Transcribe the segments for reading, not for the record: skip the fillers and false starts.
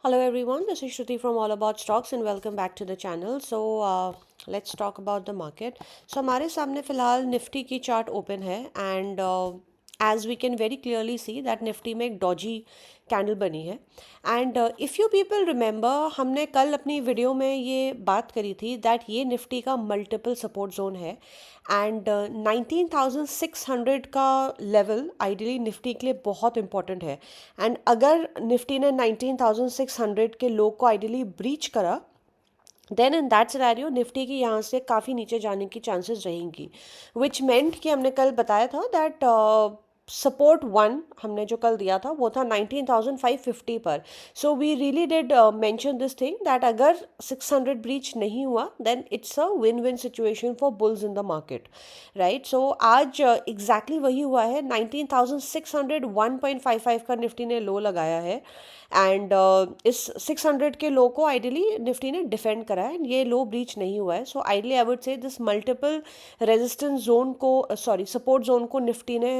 Hello everyone, this is Shruti from All About Stocks and welcome back to the channel. Let's talk about the market. हमारे सामने फिलहाल निफ्टी की chart open है and as we can very clearly see that Nifty में एक doji candle बनी है and if you people remember हमने कल अपनी वीडियो में ये बात करी थी दैट ये निफ्टी का मल्टीपल सपोर्ट जोन है एंड 19,600 का लेवल आइडियली निफ्टी के लिए बहुत इंपॉर्टेंट है एंड अगर निफ्टी ने 19,600 के लो को आइडियली ब्रीच करा then in that scenario Nifty की यहाँ से काफ़ी नीचे जाने की चांसेस रहेंगी विच मेंट कि हमने कल बताया था दैट सपोर्ट वन हमने जो कल दिया था वो था 19,550 पर so we really did mention this thing that अगर 600 ब्रीच नहीं हुआ then it's a win win situation for bulls in the market right so आज एग्जैक्टली वही हुआ है 19,600 1.55 का निफ्टी ने लो लगाया है एंड इस 600 के लो को आइडियली निफ्टी ने डिफेंड करा है ये लो ब्रीच नहीं हुआ है so ideally I would say this multiple resistance zone को सॉरी सपोर्ट जोन को निफ्टी ने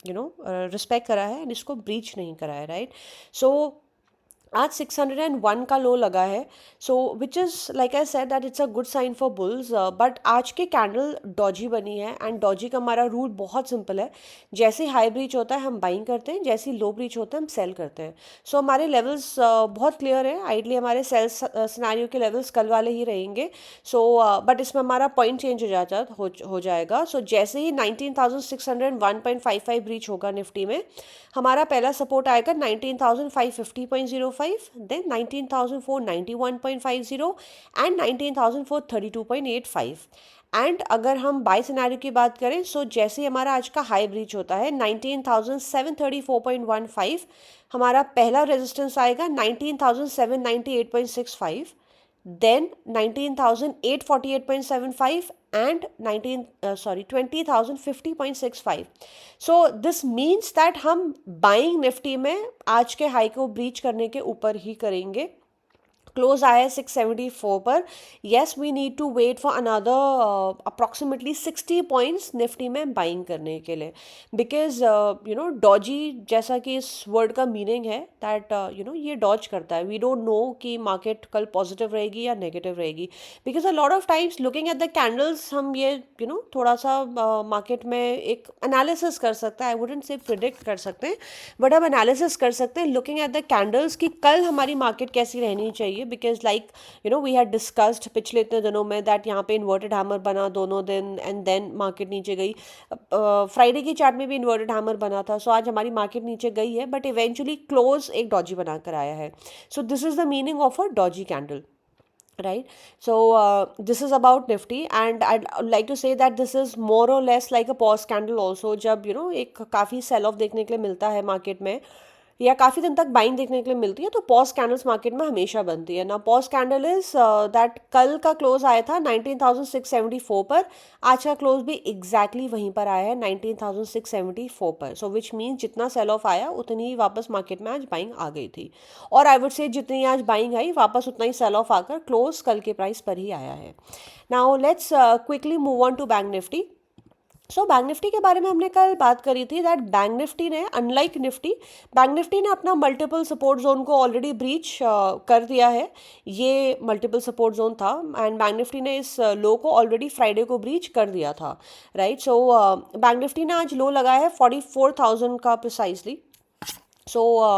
रिस्पेक्ट करा है एंड इसको ब्रीच नहीं करा है राइट सो आज 601 का लो लगा है so which is like I said that it's a good sign for bulls but आज की कैंडल डॉजी बनी है एंड डॉजी का हमारा रूल बहुत सिंपल है जैसे हाई ब्रीच होता है हम बाइंग करते हैं जैसे लो ब्रीच होता है हम सेल करते हैं सो हमारे लेवल्स बहुत क्लियर है आइडली हमारे सेल सिनेरियो के लेवल्स कल वाले ही रहेंगे सो बट इसमें हमारा पॉइंट चेंज हो जाएगा सो जैसे ही 19,601.55 ब्रीच होगा निफ्टी में हमारा पहला सपोर्ट आएगा 19,550.05 then 19,491.50 and 19,432.85 एंड अगर हम बाय सिनेरियो की बात करें सो जैसे ही हमारा आज का हाई ब्रीच होता है 19,734.15 हमारा पहला रेजिस्टेंस आएगा 19,798.65 then 19,848.75 and 20,050.65 so this means that हम बाइंग निफ्टी में आज के हाई को ब्रीच करने के ऊपर ही करेंगे क्लोज आया है 674 पर yes we need to wait for another approximately 60 points Nifty में बाइंग करने के लिए बिकॉज डॉजी जैसा कि इस वर्ड का मीनिंग है दैट ये डॉज करता है वी डोंट नो कि मार्केट कल पॉजिटिव रहेगी या नेगेटिव रहेगी because a lot of times looking at the candles हम ये थोड़ा सा मार्केट में एक एनालिसिस कर सकते हैं आई वुडेंट से प्रिडिक्ट कर सकते हैं बट हम एनालिसिस कर सकते हैं लुकिंग एट द कैंडल्स कि कल हमारी मार्केट कैसी रहनी चाहिए because like we had discussed पिछले इतने दिनों में दैट यहाँ पे इन्वर्टेड हैमर बना दोनों दिन एंड देन मार्केट नीचे गई फ्राइडे की चार्ट में भी इन्वर्टेड हैमर बना था सो आज हमारी मार्केट नीचे गई है बट इवेंचुअली क्लोज एक डॉजी बनाकर आया है so this is the meaning of a Doge candle right so this is about nifty and I'd like to say that this is more or less like a pause candle also जब एक काफ़ी cell off देखने के लिए मिलता है market में या काफ़ी दिन तक बाइंग देखने के लिए मिलती है तो पॉज कैंडल्स मार्केट में हमेशा बनती है ना पॉज कैंडल इज दैट कल का क्लोज आया था 19,674 पर आज का क्लोज भी एग्जैक्टली वहीं पर आया है 19,674 पर सो विच मीन्स जितना सेल ऑफ आया उतनी ही वापस मार्केट में आज बाइंग आ गई थी और आई वुड से जितनी आज बाइंग आई वापस उतना ही सेल ऑफ आकर क्लोज कल के प्राइस पर ही आया है now let's quickly move on to bank Nifty bank Nifty के बारे में हमने कल बात करी थी दैट बैंक निफ्टी ने अनलाइक निफ्टी बैंक निफ्टी ने अपना मल्टीपल सपोर्ट जोन को ऑलरेडी ब्रीच कर दिया है ये मल्टीपल सपोर्ट जोन था एंड बैंक निफ्टी ने इस लो को ऑलरेडी फ्राइडे को ब्रीच कर दिया था राइट सो बैंक निफ्टी ने आज लो लगाया है 44,000 का precisely so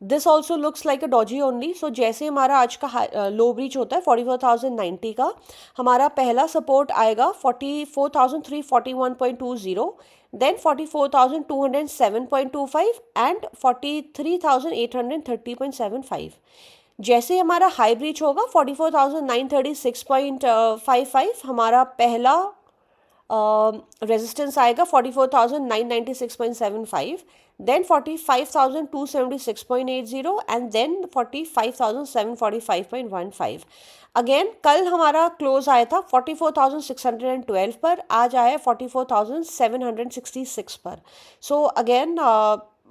this also looks like a Doge only so जैसे हमारा आज का लो ब्रीच होता है 44,090 का हमारा पहला सपोर्ट आएगा 44,341.20 देन 44,207.25 एंड 43,830.75 जैसे हमारा हाई ब्रीच होगा 44,936.55 हमारा पहला रेजिस्टेंस आएगा 44,996.75 then 45,276.80 and then 45,745.15 अगेन कल हमारा क्लोज आया था 44,612 पर आज आया 44,766 पर so again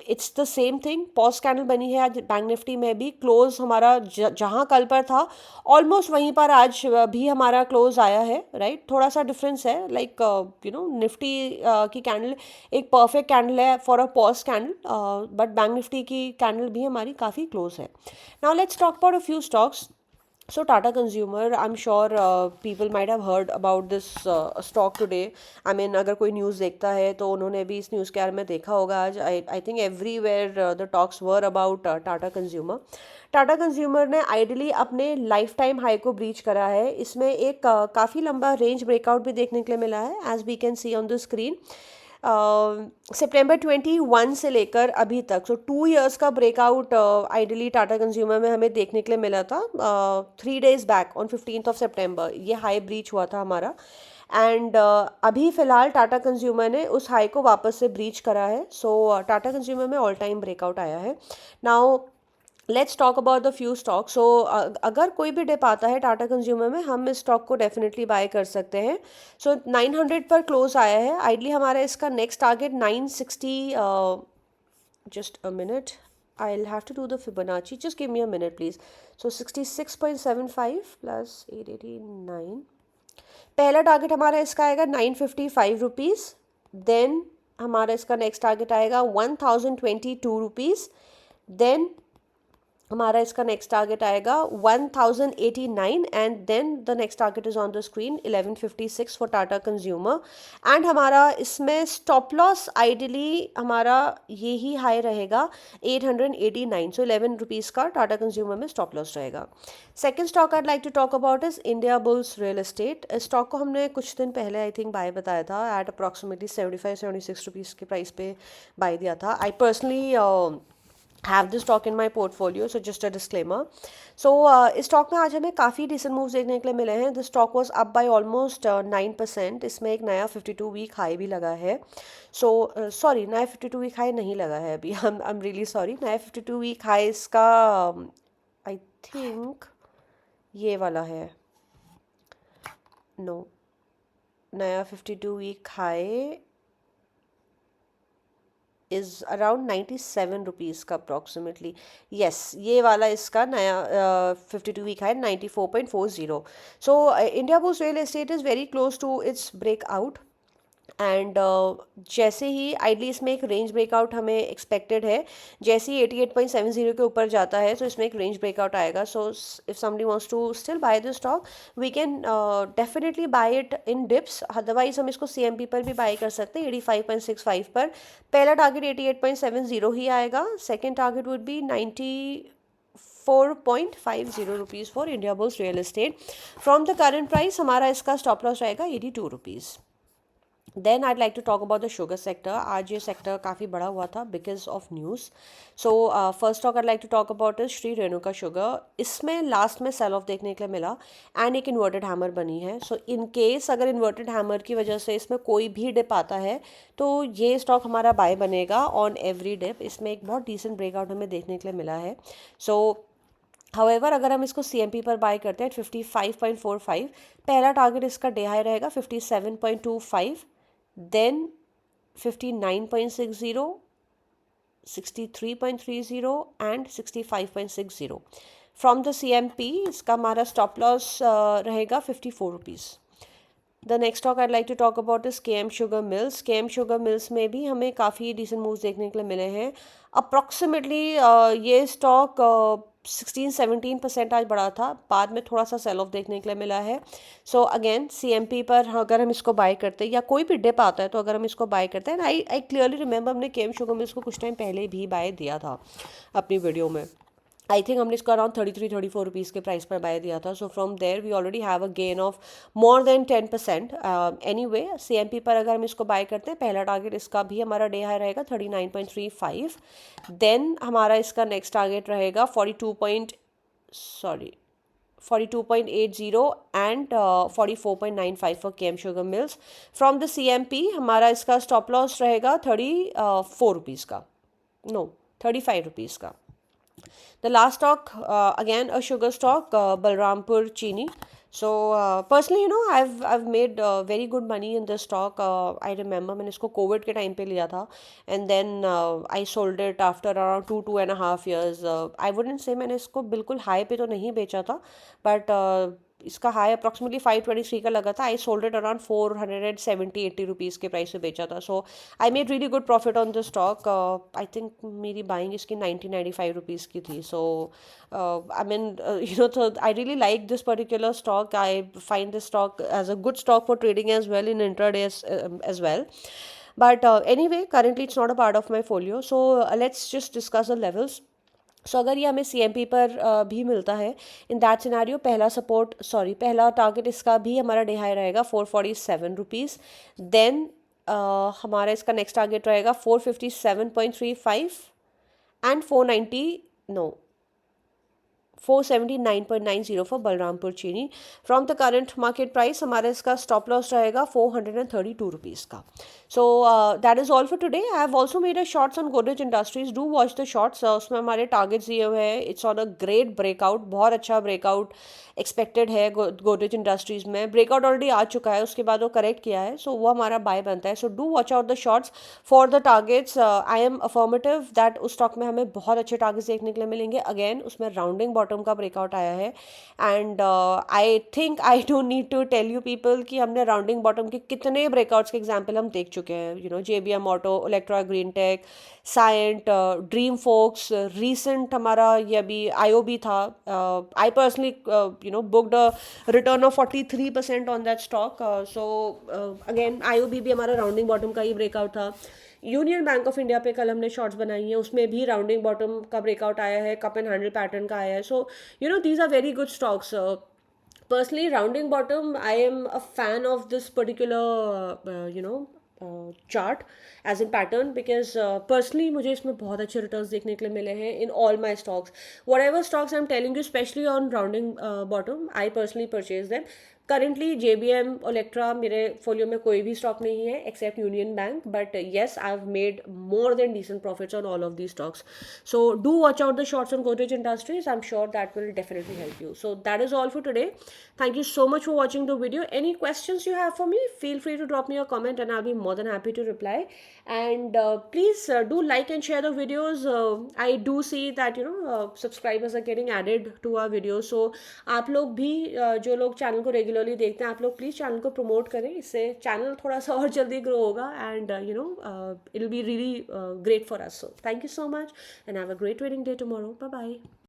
it's the same thing, pause candle बनी है आज बैंक निफ्टी में भी, क्लोज हमारा जहाँ कल पर था ऑलमोस्ट वहीं पर आज भी हमारा क्लोज आया है, राइट। थोड़ा सा डिफरेंस है, लाइक निफ्टी की कैंडल एक परफेक्ट कैंडल है for a pause candle, but bank Nifty की कैंडल भी हमारी काफ़ी क्लोज है। Now let's talk about a few stocks. So Tata Consumer, I'm sure people might have heard about this stock today. I mean, अगर कोई news देखता है तो उन्होंने भी इस न्यूज़ के बारे में देखा होगा आज। I think everywhere the talks were about Tata consumer. Tata consumer ने आइडियली अपने लाइफ टाइम हाई को ब्रीच करा है। इसमें एक काफ़ी लंबा रेंज ब्रेकआउट भी देखने के लिए मिला है, as we can see on the screen. सितंबर 21 से लेकर अभी तक, सो 2 इयर्स का ब्रेकआउट आइडियली टाटा कंज्यूमर में हमें देखने के लिए मिला था। 3 days back on 15th of September ये हाई ब्रीच हुआ था हमारा, एंड अभी फ़िलहाल टाटा कंज्यूमर ने उस हाई को वापस से ब्रीच करा है। सो टाटा कंज्यूमर में ऑल टाइम ब्रेकआउट आया है। Now let's talk about the few stock. So अगर कोई भी डिप आता है टाटा कंज्यूमर में, हम इस स्टॉक को डेफिनेटली बाय कर सकते हैं। सो 900 पर क्लोज आया है। आइडली हमारा इसका next target 960, just a minute, I will have to do the Fibonacci, just give me a minute please. So 66.75 plus 889, पहला टारगेट हमारा इसका आएगा 955 रुपीज़। देन हमारा इसका नेक्स्ट टारगेट आएगा 1022 रुपीज़। देन हमारा इसका नेक्स्ट टारगेट आएगा 1089, and then the next target is on the screen 1156 for Tata consumer. And हमारा इसमें स्टॉप लॉस आइडियली हमारा यही हाई रहेगा 889, सो 11 रुपीज़ का टाटा कंज्यूमर में स्टॉप लॉस रहेगा। Second stock I like to talk about is Indiabulls real estate. इस stock को हमने कुछ दिन पहले आई थिंक बाय बताया था, एट अप्रॉक्सीमेटली 75-76 रुपीज़ के प्राइस पे बाय दिया था। I personally have this stock in my portfolio, so just a disclaimer. So इस स्टॉक में आज हमें काफ़ी डिसेंट मूव्स देखने के लिए मिले हैं। This stock was up by almost 9%। इसमें एक नया 52 वीक हाई भी लगा है। सो सॉरी, नया 52 वीक हाई नहीं लगा है अभी, आई एम रियली सॉरी। नया 52 वीक हाई इसका आई थिंक ये वाला है, नो, नया 52 week high is around 97 rupees का अप्रॉक्सीमेटली। येस, ये वाला इसका नया 52 वीक है 94.40। So Indiabulls real estate is very close to its breakout, and जैसे ही आइडली इसमें एक रेंज ब्रेकआउट हमें एक्सपेक्टेड है। जैसे ही 88.70 के ऊपर जाता है तो इसमें एक रेंज ब्रेकआउट आएगा। So if somebody wants to still buy this stock, we can definitely buy it in dips. Otherwise हम इसको CMP पर भी बाय कर सकते हैं 85.65 पर। पहला टारगेट 88.70 ही आएगा। Second target would be 94.50 rupees for Indiabulls real estate. From the current price हमारा इसका स्टॉप लॉस रहेगा 82 rupees. Then I'd like to talk about the sugar sector. आज ये सेक्टर काफ़ी बड़ा हुआ था because of news. So first stock I'd like to talk about is Shri Renuka sugar. इसमें लास्ट में सेल ऑफ देखने के लिए मिला, एंड एक इन्वर्टेड हैमर बनी है। सो इन केस अगर इन्वर्टेड हैमर की वजह से इसमें कोई भी डिप आता है तो ये स्टॉक हमारा बाय बनेगा ऑन एवरी डिप। इसमें एक बहुत डिसेंट ब्रेकआउट हमें देखने के लिए मिला है। सो हाउएवर अगर हम इसको CMP पर बाय करते हैं 55.45, पहला टारगेट इसका डे हाई रहेगा 57.25, then 59.60, 63.30 and 65.60। From the CMP इसका हमारा स्टॉप लॉस रहेगा 54 rupees. The next stock I'd like to talk about is KM sugar mills. KM sugar mills में भी हमें काफ़ी डिसेंट मूव्स देखने के लिए मिले हैं। अप्रॉक्सीमेटली ये स्टॉक 16-17% आज बढ़ा था, बाद में थोड़ा सा सेल ऑफ देखने के लिए मिला है। सो अगेन CMP पर अगर हम इसको बाय करते हैं या कोई भी डिप आता है तो अगर हम इसको बाय करते हैं, आई क्लियरली रिमेंबर हमने KM शुगर मिल्स को कुछ टाइम पहले भी बाय दिया था अपनी वीडियो में। आई थिंक हमने इसको अराउंड 33-34 रुपीज़ के प्राइस पर बाय दिया था। So from there we already have a gain of more than 10%। Anyway CMP पर अगर हम इसको बाय करते हैं, पहला टारगेट इसका भी हमारा डे हाई रहेगा 39.35। देन हमारा इसका नेक्स्ट टारगेट रहेगा 42.80 and 44.95 for KM sugar mills. From the CMP हमारा इसका स्टॉप लॉस रहेगा 34 रुपीज़ का, नो 35 रुपीज़ का। The last stock, again a sugar stock, Balrampur Chini. So personally, I've made very good money in this stock. I remember मैंने इसको Covid के time पे लिया था, and then I sold it after around 2.5 years. I wouldn't say मैंने इसको बिल्कुल high पे तो नहीं बेचा था, but इसका हाई अप्रॉक्सीमेटली 523 का लगा था. I sold it around 470-80 rupees के प्राइस से बेचा था. So I made really good profit on the stock. I think मेरी बाइंग इसकी 90-95 रुपीज़ की थी. सो आई मीन तो I really like this particular stock. I find this stock as a good stock for trading as well in intraday as well. But anyway, currently it's not a part of my folio. So let's just discuss the levels. सो अगर ये हमें CMP पर भी मिलता है, in that scenario पहला target इसका भी हमारा डे हाई रहेगा 447 रुपीज़. देन हमारा इसका नेक्स्ट टारगेट रहेगा 457.35 and 479.90 for Balrampur Chini. From the current market price हमारा इसका stop loss रहेगा 432 रुपीज़ का. So that is all for today. I have also made a shorts on Godrej Industries. Do watch the shorts. उसमें हमारे targets दिए हुए हैं. It's on a great breakout. बहुत अच्छा breakout expected है Godrej Industries में. Breakout already आ चुका है, उसके बाद वो correct किया है. So वो हमारा buy बनता है. So do watch out the shorts for the targets. I am affirmative that उस stock में हमें बहुत अच्छे targets देखने के लिए मिलेंगे. Again उसमें rounding bottom का breakout आया है. And I think I don't need to tell you people कि हमने rounding bottom के कितने breakouts के example हम देख चुके हैं. JBM Auto, Electra Green Tech, Cyient, Dream Folks, recent हमारा ये अभी IOB था. I personally booked a return of 43% on that stock. So again IOB भी हमारा rounding bottom का ही breakout था. यूनियन बैंक ऑफ इंडिया पे कल हमने शॉर्ट्स बनाई हैं, उसमें भी राउंडिंग बॉटम का ब्रेकआउट आया है, कप एंड हैंडल पैटर्न का आया है. So these are very good stocks. Personally, rounding bottom, I am a fan of this particular, chart as in pattern, because personally मुझे इसमें बहुत अच्छे returns देखने के लिए मिले हैं in all my stocks. Whatever stocks I'm telling you, especially on rounding bottom, I personally purchase them. Currently JBM, Electra मेरे फोलियो में कोई भी स्टॉक नहीं है except Union Bank, but yes, I've made more than decent profits on all of these stocks. So do watch out the shorts on Godrej Industries. I'm sure that will definitely help you. So that is all for today. Thank you so much for watching the video. Any questions you have for me, feel free to drop me a comment and I'll be more than happy to reply. And please do like and share the videos. I do see that subscribers are getting added to our videos. So आप लोग भी जो लोग channel को regularly देखते हैं, आप लोग प्लीज़ चैनल को प्रमोट करें. इससे चैनल थोड़ा सा और जल्दी ग्रो होगा and it will be really great for us. So thank you so much and have a great trading day tomorrow. Bye bye.